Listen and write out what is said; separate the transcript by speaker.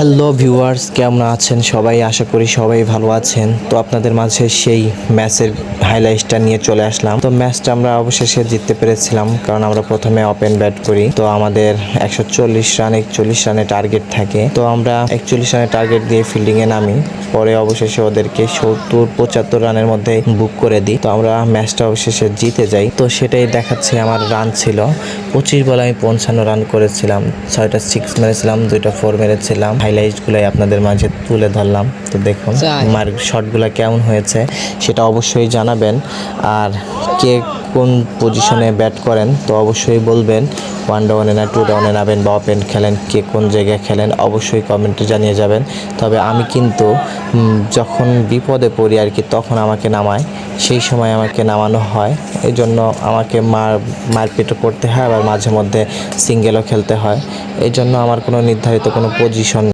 Speaker 1: Hello viewers, কেমন আছেন সবাই? আশা করি সবাই ভালো আছেন। তো আপনাদের মাঝে সেই ম্যাচের হাইলাইটসটা নিয়ে চলে আসলাম। তো ম্যাচটা আমরা অবশেষে জিততে পেরেছিলাম, কারণ আমরা প্রথমে ওপেন ব্যাট করি। তো আমাদের 140 রানে টার্গেট থাকে। তো আমরা 41 রানের টার্গেট দিয়ে ফিল্ডিংয়ে নামি। পরে অবশেষে ওদেরকে 70-75 রানের মধ্যে বুক করে দিই। তো আমরা ম্যাচটা অবশেষে জিতে যাই। তো সেটাই দেখাচ্ছে আমার রান ছিল 25 বলে আমি 55 রান করেছিলাম, 6টা 6 মেরেছিলাম, 2টা 4 মেরেছিলাম। হাইলাইটসগুলাই আপনাদের মাঝে তুলে ধরলাম। তো দেখুন আমার শটগুলো কেমন হয়েছে সেটা অবশ্যই জানাবেন। আর কে কোন পজিশনে ব্যাট করেন তো অবশ্যই বলবেন। 1 ডাউনে না 2 ডাউনে নামেন বা ওপেন খেলেন, কে কোন জায়গায় খেলেন অবশ্যই কমেন্টে জানিয়ে যাবেন। তবে আমি কিন্তু যখন বিপদে পড়ি আর কি, তখন আমাকে নামায়, সেই সময় আমাকে নামানো হয়। এই জন্য আমাকে মারপিটও করতে হয়, আবার মাঝে মধ্যে সিঙ্গেলও খেলতে হয়। এই জন্য আমার কোনো নির্ধারিত কোনো পজিশন